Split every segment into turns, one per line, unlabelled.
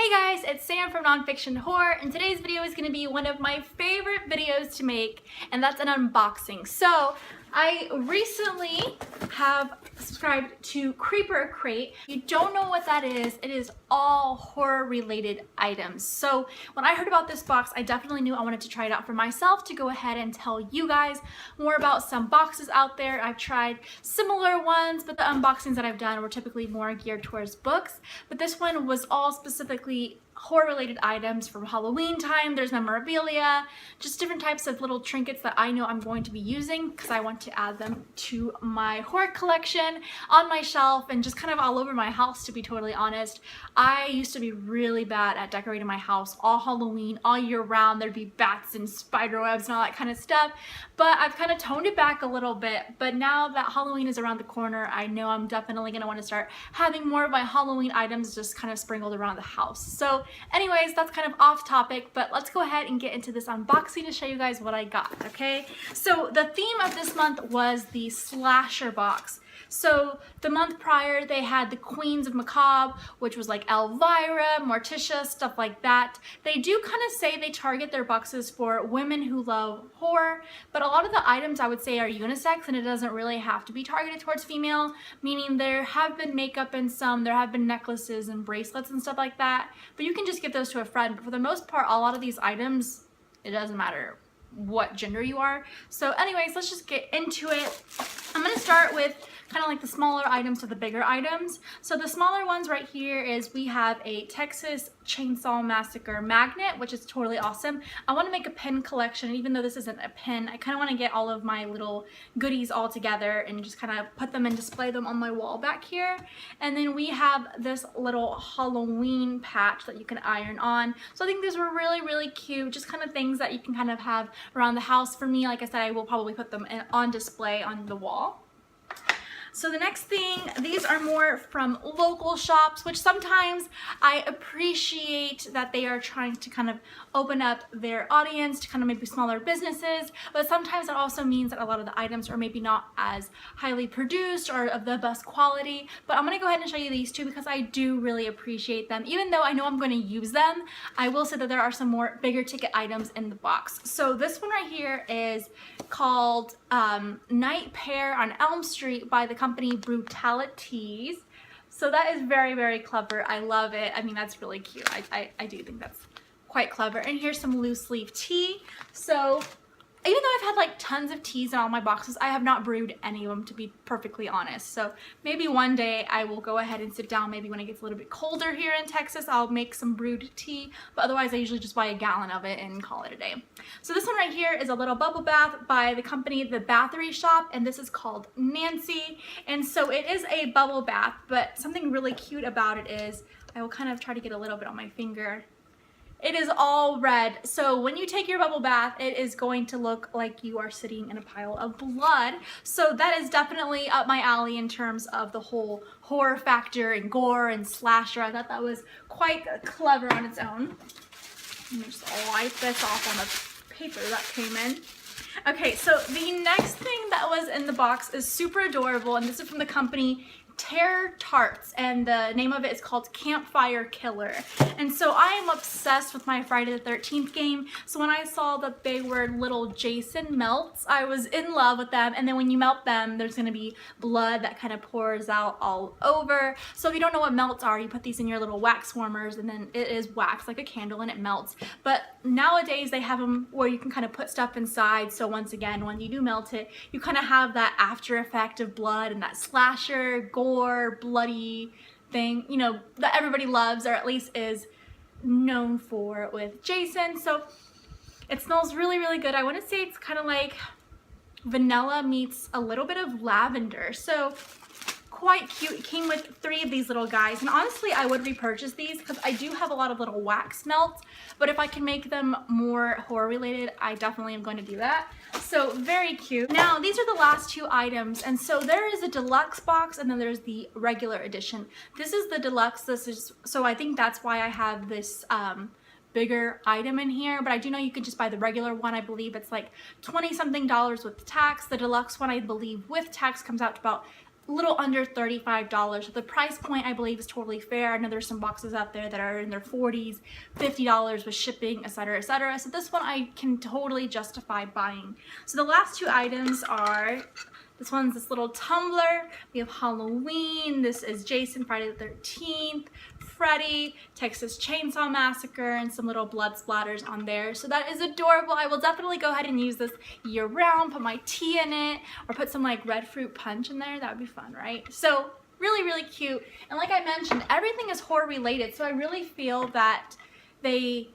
Hey guys, it's Sam from Nonfiction Horror, and today's video is going to be one of my favorite videos to make, and that's an unboxing. So, I recently have subscribed to Creeper Crate. If you don't know what that is, it is all horror related items. So when I heard about this box, I definitely knew I wanted to try it out for myself to go ahead and tell you guys more about some boxes out there. I've tried similar ones, but the unboxings that I've done were typically more geared towards books. But this one was all specifically horror related items from Halloween time. There's memorabilia, just different types of little trinkets that I know I'm going to be using because I want to add them to my horror collection on my shelf and just kind of all over my house, to be totally honest. I used to be really bad at decorating my house all Halloween, all year round. There'd be bats and spider webs and all that kind of stuff, but I've kind of toned it back a little bit. But now that Halloween is around the corner, I know I'm definitely going to want to start having more of my Halloween items just kind of sprinkled around the house. So anyways, that's kind of off topic, but let's go ahead and get into this unboxing to show you guys what I got, okay? So the theme of this month was the slasher box. So the month prior, they had the Queens of Macabre, which was like Elvira, Morticia, stuff like that. They do kind of say they target their boxes for women who love horror, but a lot of the items I would say are unisex, and it doesn't really have to be targeted towards female, meaning there have been makeup in some, there have been necklaces and bracelets and stuff like that, but you can just give those to a friend. But for the most part, a lot of these items, it doesn't matter what gender you are. So anyways, let's just get into it. I'm going to start with kind of like the smaller items to the bigger items. So the smaller ones right here is we have a Texas Chainsaw Massacre magnet, which is totally awesome. I want to make a pin collection, even though this isn't a pin. I kind of want to get all of my little goodies all together and just kind of put them and display them on my wall back here. And then we have this little Halloween patch that you can iron on. So I think these were really, really cute, just kind of things that you can kind of have around the house. For me, like I said, I will probably put them on display on the wall. So the next thing, these are more from local shops, which sometimes I appreciate that they are trying to kind of open up their audience to kind of maybe smaller businesses, but sometimes it also means that a lot of the items are maybe not as highly produced or of the best quality. But I'm going to go ahead and show you these two because I do really appreciate them. Even though I know I'm going to use them, I will say that there are some more bigger ticket items in the box. So this one right here is called Night Pear on Elm Street by the company Brutalities. So that is very, very clever. I love it. I mean, that's really cute. I do think that's quite clever. And here's some loose leaf tea. So even though I've had like tons of teas in all my boxes, I have not brewed any of them, to be perfectly honest. So maybe one day I will go ahead and sit down, maybe when it gets a little bit colder here in Texas, I'll make some brewed tea, but otherwise I usually just buy a gallon of it and call it a day. So this one right here is a little bubble bath by the company The Bathery Shop, and this is called Nancy. And so it is a bubble bath, but something really cute about it is, I will kind of try to get a little bit on my finger. It is all red, so when you take your bubble bath, it is going to look like you are sitting in a pile of blood. So that is definitely up my alley in terms of the whole horror factor and gore and slasher. I thought that was quite clever on its own. Let me just wipe this off on the paper that came in. Okay, so the next thing that was in the box is super adorable, and this is from the company Terror Tarts, and the name of it is called Campfire Killer. And so I am obsessed with my Friday the 13th game, so when I saw that they were little Jason melts, I was in love with them. And then when you melt them, there's going to be blood that kind of pours out all over. So if you don't know what melts are, you put these in your little wax warmers, and then it is wax like a candle and it melts. But nowadays they have them where you can kind of put stuff inside, so once again, when you do melt it, you kind of have that after effect of blood and that slasher, gore, bloody thing, you know, that everybody loves, or at least is known for with Jason. So it smells really, really good. I want to say it's kind of like vanilla meets a little bit of lavender. So quite cute. It came with 3 of these little guys, and honestly I would repurchase these because I do have a lot of little wax melts, but if I can make them more horror related, I definitely am going to do that. So very cute. Now these are the last 2 items, and so there is a deluxe box and then there's the regular edition. This is the deluxe. This is, so I think that's why I have this bigger item in here, but I do know you can just buy the regular one. I believe it's like $20 something with tax. The deluxe one, I believe with tax, comes out to about little under $35. So the price point I believe is totally fair. I know there's some boxes out there that are in their 40s, $50 with shipping, etc., etc. So this one I can totally justify buying. So the last two items are, this one's this little tumbler. We have Halloween. This is Jason, Friday the 13th, Freddy, Texas Chainsaw Massacre, and some little blood splatters on there. So that is adorable. I will definitely go ahead and use this year round, put my tea in it, or put some like red fruit punch in there. That would be fun, right? So really, really cute. And like I mentioned, everything is horror related. So I really feel that they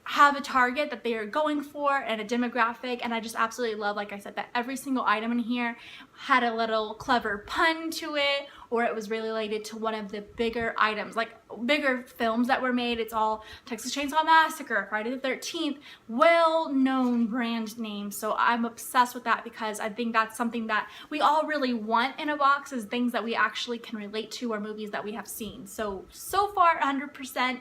have a target that they are going for and a demographic, and I just absolutely love, like I said, that every single item in here had a little clever pun to it, or it was related to one of the bigger items, like bigger films that were made. It's all Texas Chainsaw Massacre, Friday the 13th, well-known brand names. So I'm obsessed with that because I think that's something that we all really want in a box, is things that we actually can relate to or movies that we have seen. So far 100%.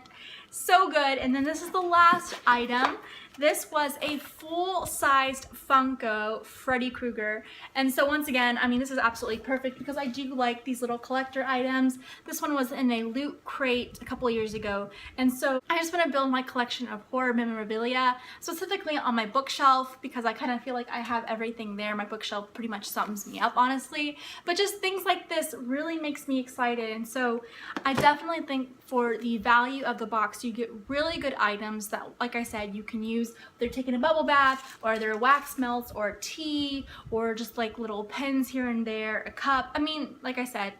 So good. And then this is the last item. This was a full-sized Funko Freddy Krueger. And so once again, I mean, this is absolutely perfect because I do like these little collector items. This one was in a loot crate a couple of years ago. And so I just want to build my collection of horror memorabilia, specifically on my bookshelf, because I kind of feel like I have everything there. My bookshelf pretty much sums me up, honestly. But just things like this really makes me excited. And so I definitely think for the value of the box, you get really good items that, like I said, you can use. They're taking a bubble bath, or they're wax melts, or tea, or just like little pens here and there, a cup. I mean, like I said,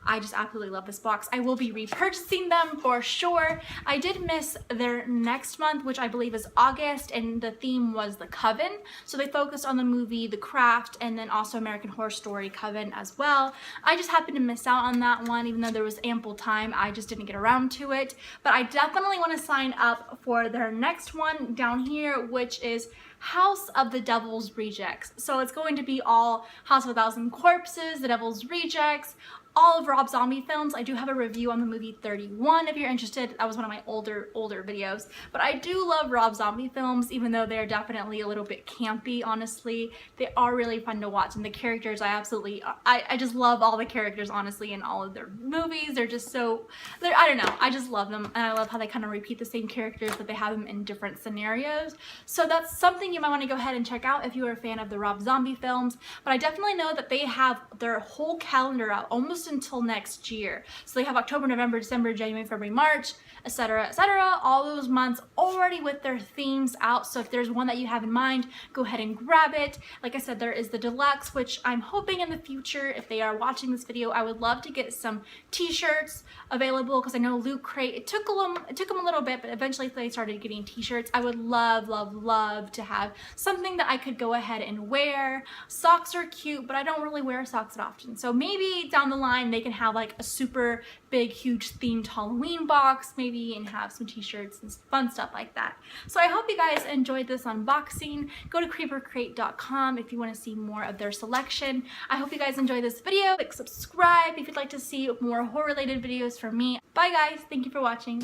I just absolutely love this box. I will be repurchasing them for sure. I did miss their next month, which I believe is August, and the theme was the Coven. So they focused on the movie The Craft, and then also American Horror Story Coven as well. I just happened to miss out on that one, even though there was ample time. I just didn't get around to it. But I definitely want to sign up for their next one down here, which is House of the Devil's Rejects. So it's going to be all House of a Thousand Corpses, The Devil's Rejects, all of Rob Zombie films. I do have a review on the movie 31 if you're interested. That was one of my older videos. But I do love Rob Zombie films, even though they're definitely a little bit campy, honestly. They are really fun to watch, and the characters, I just love all the characters, honestly, in all of their movies. They're just so, I don't know, I just love them, and I love how they kind of repeat the same characters, but they have them in different scenarios. So that's something you might want to go ahead and check out if you are a fan of the Rob Zombie films. But I definitely know that they have their whole calendar out almost until next year. So they have October, November, December, January, February, March, etc., etc., all those months already with their themes out. So if there's one that you have in mind, go ahead and grab it. Like I said, there is the deluxe, which I'm hoping in the future, if they are watching this video, I would love to get some t-shirts available, because I know Loot Crate, it took them a little bit, but eventually they started getting t-shirts. I would love, love, love to have something that I could go ahead and wear. Socks are cute, but I don't really wear socks that often. So maybe down the line they can have like a super big, huge themed Halloween box maybe, and have some t-shirts and fun stuff like that. So I hope you guys enjoyed this unboxing. Go to creepercrate.com if you want to see more of their selection. I hope you guys enjoyed this video. Click subscribe if you'd like to see more horror related videos from me. Bye guys, thank you for watching.